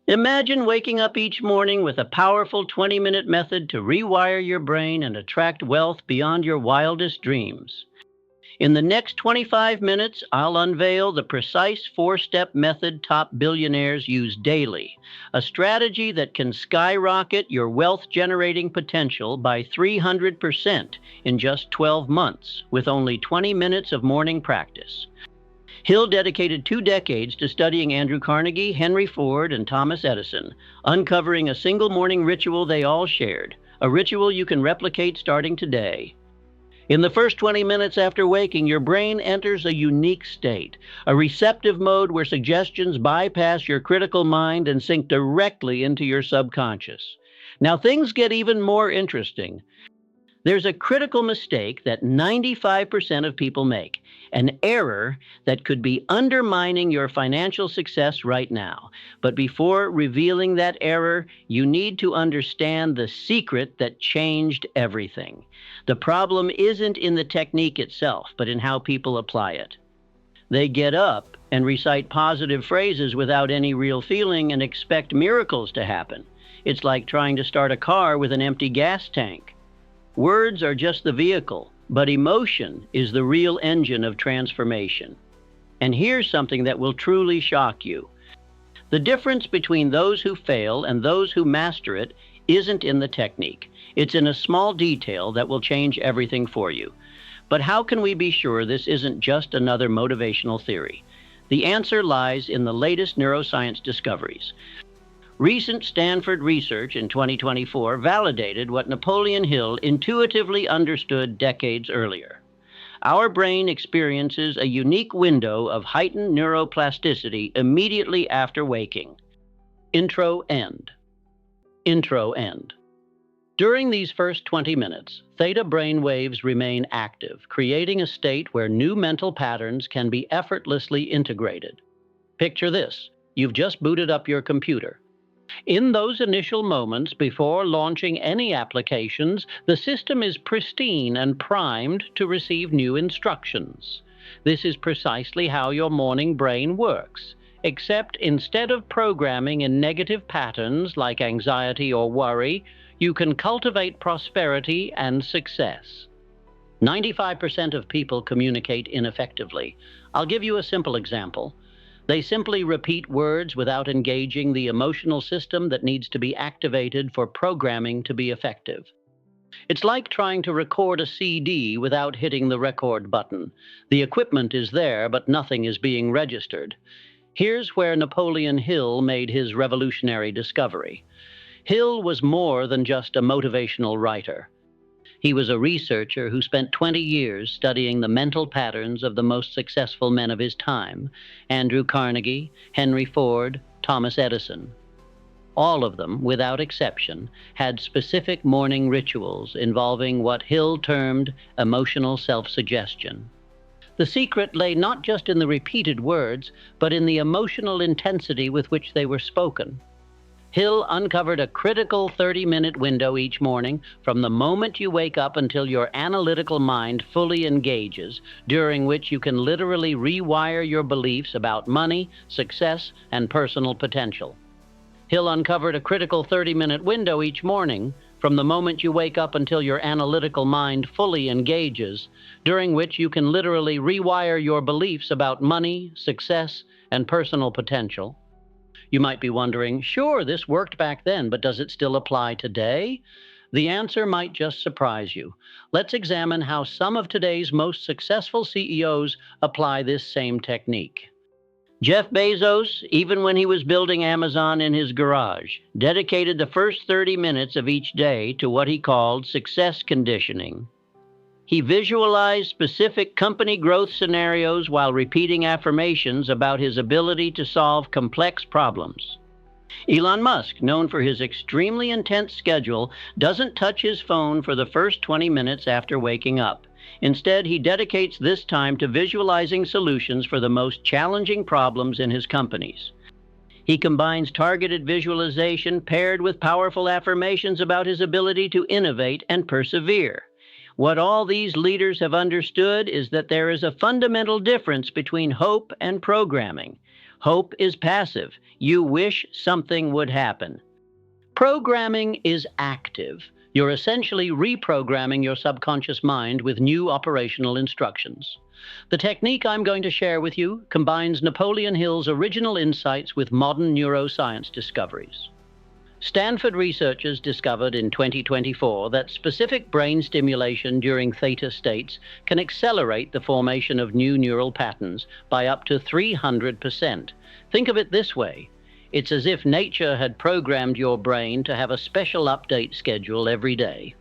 Imagine waking up each morning with a powerful 20-minute method to rewire your brain and attract wealth beyond your wildest dreams. In the next 25 minutes, I'll unveil the precise four-step method top billionaires use daily, a strategy that can skyrocket your wealth generating potential by 300% in just 12 months with only 20 minutes of morning practice. Hill dedicated 2 decades to studying Andrew Carnegie, Henry Ford, and Thomas Edison, uncovering a single morning ritual they all shared, a ritual you can replicate starting today. In the first 20 minutes after waking, your brain enters a unique state, a receptive mode where suggestions bypass your critical mind and sink directly into your subconscious. Now, things get even more interesting. There's a critical mistake that 95% of people make, an error that could be undermining your financial success right now. But before revealing that error, you need to understand the secret that changed everything. The problem isn't in the technique itself, but in how people apply it. They get up and recite positive phrases without any real feeling and expect miracles to happen. It's like trying to start a car with an empty gas tank. Words are just the vehicle, but emotion is the real engine of transformation. And here's something that will truly shock you. The difference between those who fail and those who master it isn't in the technique. It's in a small detail that will change everything for you. But how can we be sure this isn't just another motivational theory? The answer lies in the latest neuroscience discoveries. Recent Stanford research in 2024 validated what Napoleon Hill intuitively understood decades earlier. Our brain experiences a unique window of heightened neuroplasticity immediately after waking. Intro end. Intro end. During these first 20 minutes, theta brain waves remain active, creating a state where new mental patterns can be effortlessly integrated. Picture this: you've just booted up your computer. In those initial moments before launching any applications, the system is pristine and primed to receive new instructions. This is precisely how your morning brain works, except instead of programming in negative patterns like anxiety or worry, you can cultivate prosperity and success. 95% of people communicate ineffectively. I'll give you a simple example. They simply repeat words without engaging the emotional system that needs to be activated for programming to be effective. It's like trying to record a CD without hitting the record button. The equipment is there, but nothing is being registered. Here's where Napoleon Hill made his revolutionary discovery. Hill was more than just a motivational writer. He was a researcher who spent 20 years studying the mental patterns of the most successful men of his time: Andrew Carnegie, Henry Ford, Thomas Edison. All of them, without exception, had specific morning rituals involving what Hill termed emotional self-suggestion. The secret lay not just in the repeated words, but in the emotional intensity with which they were spoken. Hill uncovered a critical 30-minute window each morning from the moment you wake up until your analytical mind fully engages, during which you can literally rewire your beliefs about money, success, and personal potential. Hill uncovered a critical 30-minute window each morning from the moment you wake up until your analytical mind fully engages, during which you can literally rewire your beliefs about money, success, and personal potential. You might be wondering, sure, this worked back then, but does it still apply today? The answer might just surprise you. Let's examine how some of today's most successful CEOs apply this same technique. Jeff Bezos, even when he was building Amazon in his garage, dedicated the first 30 minutes of each day to what he called success conditioning. He visualized specific company growth scenarios while repeating affirmations about his ability to solve complex problems. Elon Musk, known for his extremely intense schedule, doesn't touch his phone for the first 20 minutes after waking up. Instead, he dedicates this time to visualizing solutions for the most challenging problems in his companies. He combines targeted visualization paired with powerful affirmations about his ability to innovate and persevere. What all these leaders have understood is that there is a fundamental difference between hope and programming. Hope is passive. You wish something would happen. Programming is active. You're essentially reprogramming your subconscious mind with new operational instructions. The technique I'm going to share with you combines Napoleon Hill's original insights with modern neuroscience discoveries. Stanford researchers discovered in 2024 that specific brain stimulation during theta states can accelerate the formation of new neural patterns by up to 300%. Think of it this way. It's as if nature had programmed your brain to have a special update schedule every day.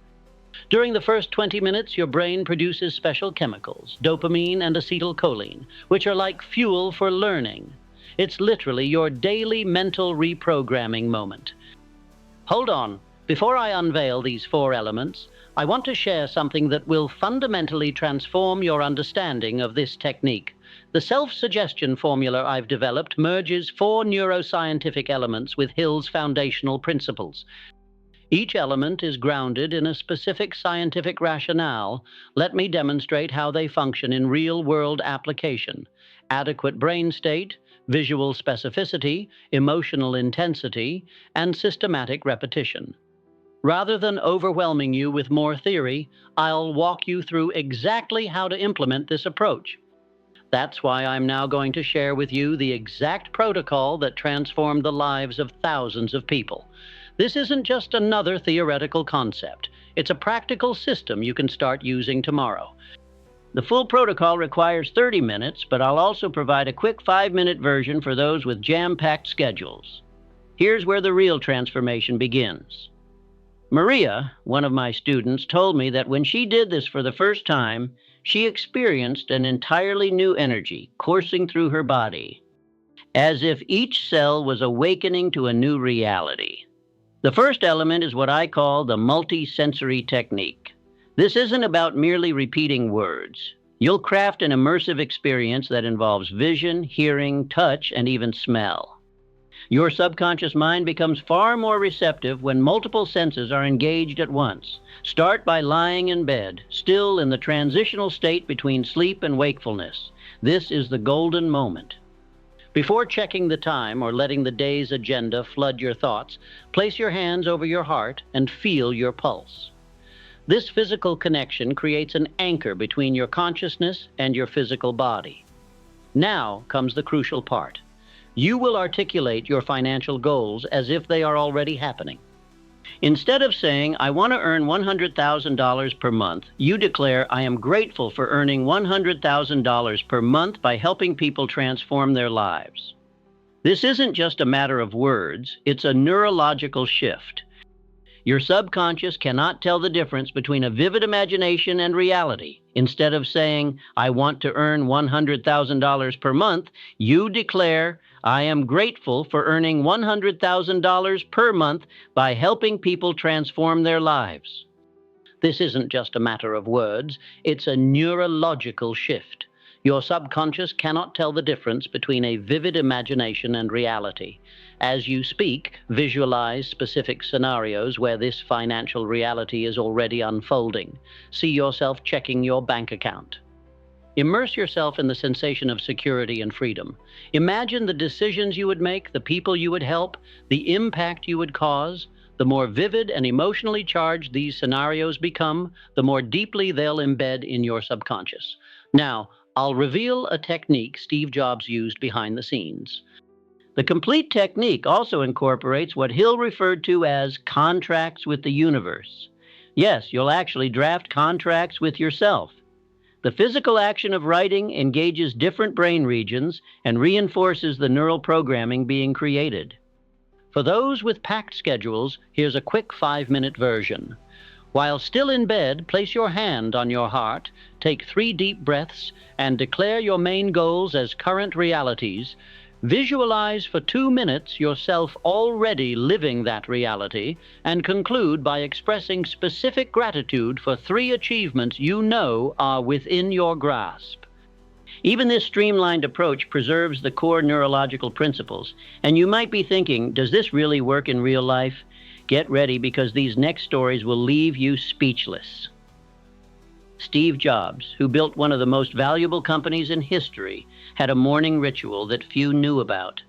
During the first 20 minutes, your brain produces special chemicals, dopamine and acetylcholine, which are like fuel for learning. It's literally your daily mental reprogramming moment. Hold on. Before I unveil these 4 elements, I want to share something that will fundamentally transform your understanding of this technique. The self-suggestion formula I've developed merges 4 neuroscientific elements with Hill's foundational principles. Each element is grounded in a specific scientific rationale. Let me demonstrate how they function in real-world application. Adequate brain state, visual specificity, emotional intensity, and systematic repetition. Rather than overwhelming you with more theory, I'll walk you through exactly how to implement this approach. That's why I'm now going to share with you the exact protocol that transformed the lives of thousands of people. This isn't just another theoretical concept. It's a practical system you can start using tomorrow. The full protocol requires 30 minutes, but I'll also provide a quick 5-minute version for those with jam-packed schedules. Here's where the real transformation begins. Maria, one of my students, told me that when she did this for the first time, she experienced an entirely new energy coursing through her body, as if each cell was awakening to a new reality. The first element is what I call the multi-sensory technique. This isn't about merely repeating words. You'll craft an immersive experience that involves vision, hearing, touch, and even smell. Your subconscious mind becomes far more receptive when multiple senses are engaged at once. Start by lying in bed, still in the transitional state between sleep and wakefulness. This is the golden moment. Before checking the time or letting the day's agenda flood your thoughts, place your hands over your heart and feel your pulse. This physical connection creates an anchor between your consciousness and your physical body. Now comes the crucial part. You will articulate your financial goals as if they are already happening. Instead of saying, "I want to earn $100,000 per month," you declare, "I am grateful for earning $100,000 per month by helping people transform their lives." This isn't just a matter of words, it's a neurological shift. Your subconscious cannot tell the difference between a vivid imagination and reality. Instead of saying, "I want to earn $100,000 per month," you declare, "I am grateful for earning $100,000 per month by helping people transform their lives." This isn't just a matter of words, it's a neurological shift. Your subconscious cannot tell the difference between a vivid imagination and reality. As you speak, visualize specific scenarios where this financial reality is already unfolding. See yourself checking your bank account. Immerse yourself in the sensation of security and freedom. Imagine the decisions you would make, the people you would help, the impact you would cause. The more vivid and emotionally charged these scenarios become, the more deeply they'll embed in your subconscious. Now, I'll reveal a technique Steve Jobs used behind the scenes. The complete technique also incorporates what Hill referred to as contracts with the universe. Yes, you'll actually draft contracts with yourself. The physical action of writing engages different brain regions and reinforces the neural programming being created. For those with packed schedules, here's a quick 5-minute version. While still in bed, place your hand on your heart, take 3 deep breaths, and declare your main goals as current realities. Visualize for 2 minutes yourself already living that reality, and conclude by expressing specific gratitude for 3 achievements you know are within your grasp. Even this streamlined approach preserves the core neurological principles, and you might be thinking, does this really work in real life? Get ready, because these next stories will leave you speechless. Steve Jobs, who built one of the most valuable companies in history, had a morning ritual that few knew about.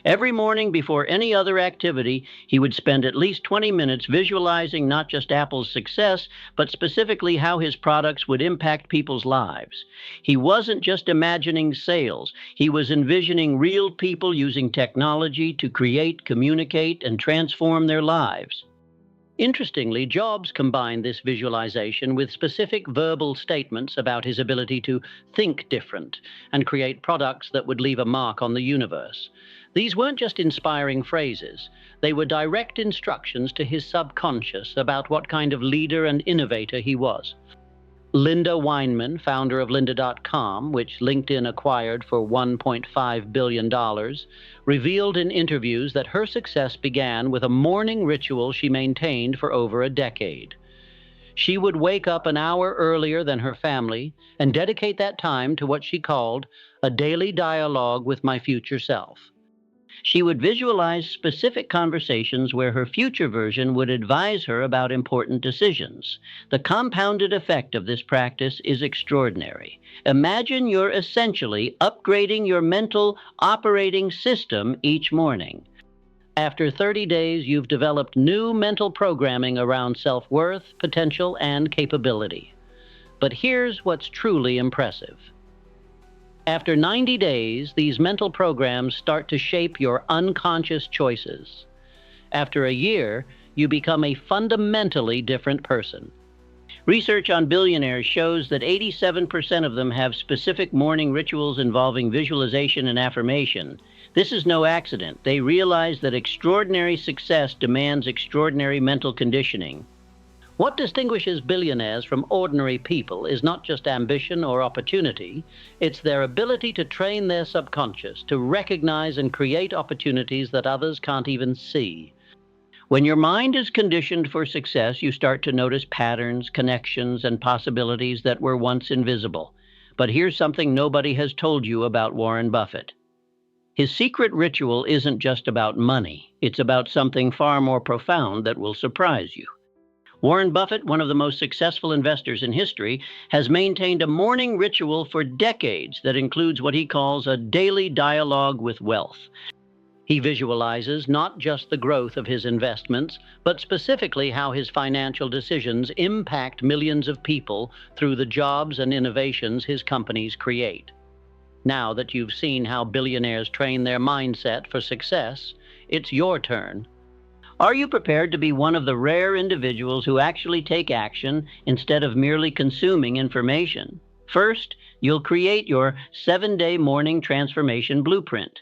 Every morning before any other activity, he would spend at least 20 minutes visualizing not just Apple's success, but specifically how his products would impact people's lives. He wasn't just imagining sales, he was envisioning real people using technology to create, communicate, and transform their lives. Interestingly, Jobs combined this visualization with specific verbal statements about his ability to think different and create products that would leave a mark on the universe. These weren't just inspiring phrases, they were direct instructions to his subconscious about what kind of leader and innovator he was. Linda Weinman, founder of lynda.com, which LinkedIn acquired for $1.5 billion, revealed in interviews that her success began with a morning ritual she maintained for over a decade. She would wake up an hour earlier than her family and dedicate that time to what she called a daily dialogue with my future self. She would visualize specific conversations where her future version would advise her about important decisions. The compounded effect of this practice is extraordinary. Imagine you're essentially upgrading your mental operating system each morning. After 30 days, you've developed new mental programming around self-worth, potential, and capability. But here's what's truly impressive. After 90 days, these mental programs start to shape your unconscious choices. After a year, you become a fundamentally different person. Research on billionaires shows that 87% of them have specific morning rituals involving visualization and affirmation. This is no accident. They realize that extraordinary success demands extraordinary mental conditioning. What distinguishes billionaires from ordinary people is not just ambition or opportunity, it's their ability to train their subconscious to recognize and create opportunities that others can't even see. When your mind is conditioned for success, you start to notice patterns, connections, and possibilities that were once invisible. But here's something nobody has told you about Warren Buffett. His secret ritual isn't just about money, it's about something far more profound that will surprise you. Warren Buffett, one of the most successful investors in history, has maintained a morning ritual for decades that includes what he calls a daily dialogue with wealth. He visualizes not just the growth of his investments, but specifically how his financial decisions impact millions of people through the jobs and innovations his companies create. Now that you've seen how billionaires train their mindset for success, it's your turn. Are you prepared to be one of the rare individuals who actually take action instead of merely consuming information? First, you'll create your 7-day morning transformation blueprint.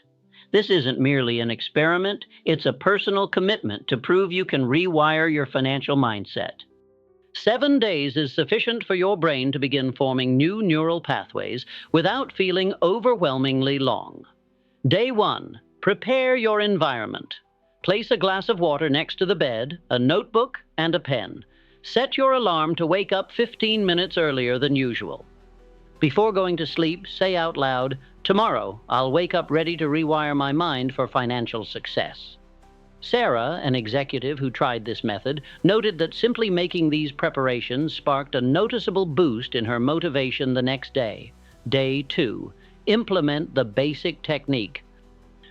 This isn't merely an experiment, it's a personal commitment to prove you can rewire your financial mindset. 7 days is sufficient for your brain to begin forming new neural pathways without feeling overwhelmingly long. Day 1, prepare your environment. Place a glass of water next to the bed, a notebook, and a pen. Set your alarm to wake up 15 minutes earlier than usual. Before going to sleep, say out loud, "Tomorrow, I'll wake up ready to rewire my mind for financial success." Sarah, an executive who tried this method, noted that simply making these preparations sparked a noticeable boost in her motivation the next day. Day 2, implement the basic technique.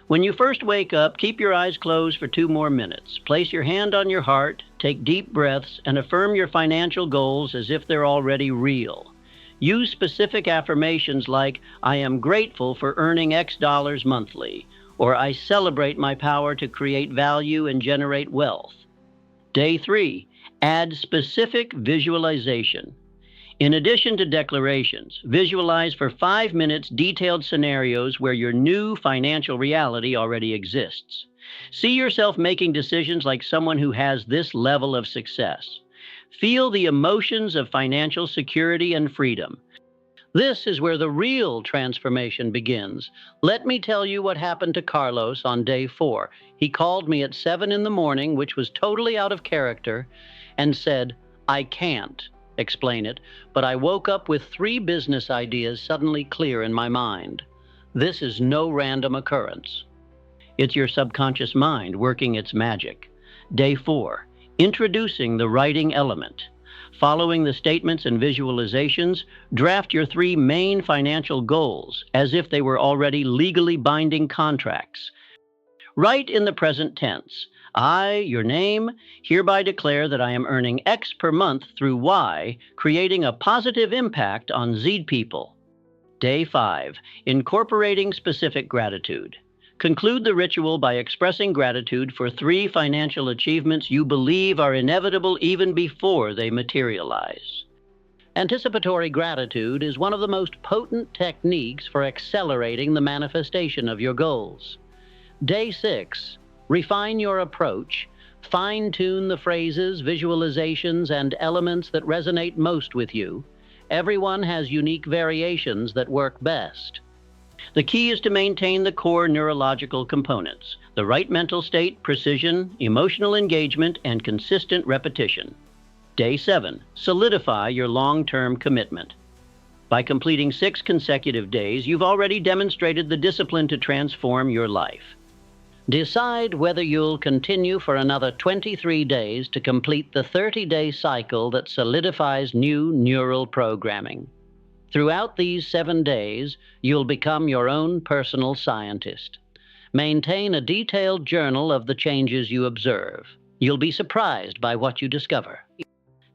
When you first wake up, keep your eyes closed for 2 more minutes. Place your hand on your heart, take deep breaths, and affirm your financial goals as if they're already real. Use specific affirmations like, "I am grateful for earning X dollars monthly," or "I celebrate my power to create value and generate wealth." Day 3, add specific visualization. In addition to declarations, visualize for 5 minutes detailed scenarios where your new financial reality already exists. See yourself making decisions like someone who has this level of success. Feel the emotions of financial security and freedom. This is where the real transformation begins. Let me tell you what happened to Carlos on day 4. He called me at 7 in the morning, which was totally out of character, and said, "I can't explain it, but I woke up with 3 business ideas suddenly clear in my mind." This is no random occurrence. It's your subconscious mind working its magic. Day 4, introducing the writing element. Following the statements and visualizations, draft your 3 main financial goals as if they were already legally binding contracts. Write in the present tense. I, your name, hereby declare that I am earning X per month through Y, creating a positive impact on Z people. Day 5. Incorporating specific gratitude. Conclude the ritual by expressing gratitude for 3 financial achievements you believe are inevitable even before they materialize. Anticipatory gratitude is one of the most potent techniques for accelerating the manifestation of your goals. Day 6. Refine your approach. Fine-tune the phrases, visualizations, and elements that resonate most with you. Everyone has unique variations that work best. The key is to maintain the core neurological components: the right mental state, precision, emotional engagement, and consistent repetition. Day 7. Solidify your long-term commitment. By completing 6 consecutive days, you've already demonstrated the discipline to transform your life. Decide whether you'll continue for another 23 days to complete the 30-day cycle that solidifies new neural programming. Throughout these 7 days, you'll become your own personal scientist. Maintain a detailed journal of the changes you observe. You'll be surprised by what you discover.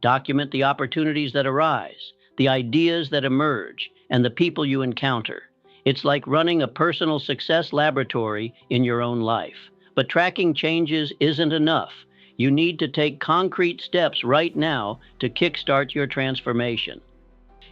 Document the opportunities that arise, the ideas that emerge, and the people you encounter. It's like running a personal success laboratory in your own life. But tracking changes isn't enough. You need to take concrete steps right now to kickstart your transformation.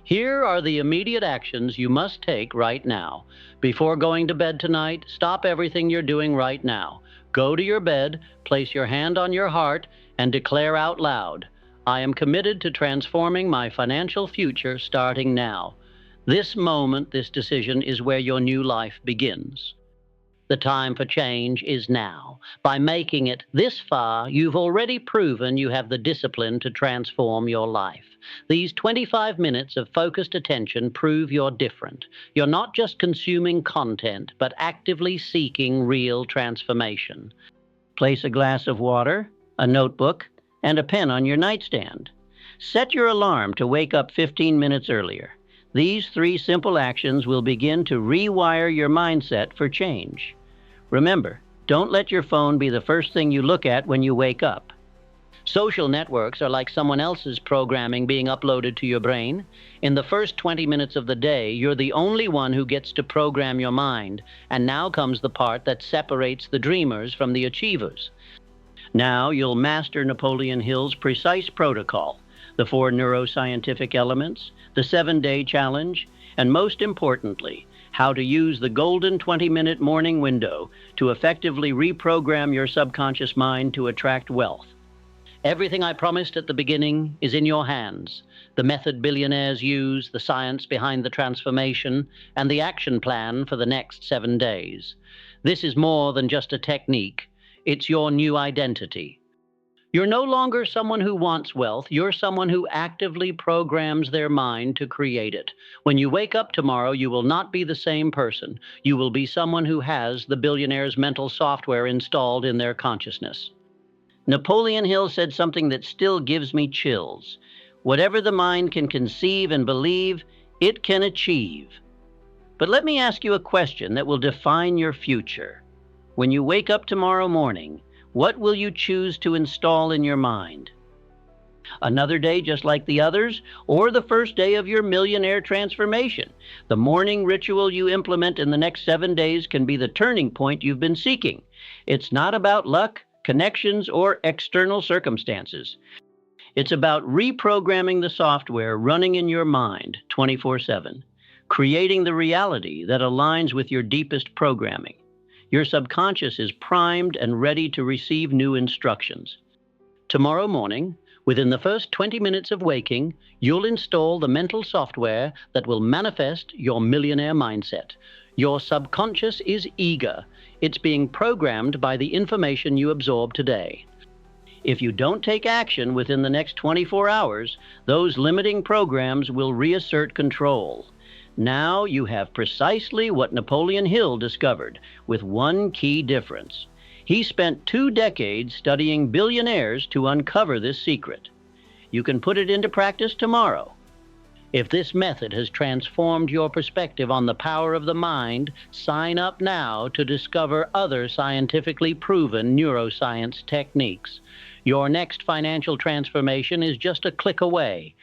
Here are the immediate actions you must take right now. Before going to bed tonight, stop everything you're doing right now. Go to your bed, place your hand on your heart, and declare out loud, I am committed to transforming my financial future starting now. This moment, this decision, is where your new life begins. The time for change is now. By making it this far, you've already proven you have the discipline to transform your life. These 25 minutes of focused attention prove you're different. You're not just consuming content, but actively seeking real transformation. Place a glass of water, a notebook, and a pen on your nightstand. Set your alarm to wake up 15 minutes earlier. These 3 simple actions will begin to rewire your mindset for change. Remember, don't let your phone be the first thing you look at when you wake up. Social networks are like someone else's programming being uploaded to your brain. In the first 20 minutes of the day, you're the only one who gets to program your mind, and now comes the part that separates the dreamers from the achievers. Now you'll master Napoleon Hill's precise protocol, the 4 neuroscientific elements, the 7-day challenge, and most importantly, how to use the golden 20-minute morning window to effectively reprogram your subconscious mind to attract wealth. Everything I promised at the beginning is in your hands. The method billionaires use, the science behind the transformation, and the action plan for the next 7 days. This is more than just a technique. It's your new identity. You're no longer someone who wants wealth. You're someone who actively programs their mind to create it. When you wake up tomorrow, you will not be the same person. You will be someone who has the billionaire's mental software installed in their consciousness. Napoleon Hill said something that still gives me chills. Whatever the mind can conceive and believe, it can achieve. But let me ask you a question that will define your future. When you wake up tomorrow morning, what will you choose to install in your mind? Another day just like the others, or the first day of your millionaire transformation? The morning ritual you implement in the next 7 days can be the turning point you've been seeking. It's not about luck, connections, or external circumstances. It's about reprogramming the software running in your mind 24/7, creating the reality that aligns with your deepest programming. Your subconscious is primed and ready to receive new instructions. Tomorrow morning, within the first 20 minutes of waking, you'll install the mental software that will manifest your millionaire mindset. Your subconscious is eager. It's being programmed by the information you absorb today. If you don't take action within the next 24 hours, those limiting programs will reassert control. Now you have precisely what Napoleon Hill discovered, with one key difference. He spent 2 decades studying billionaires to uncover this secret. You can put it into practice tomorrow. If this method has transformed your perspective on the power of the mind, sign up now to discover other scientifically proven neuroscience techniques. Your next financial transformation is just a click away.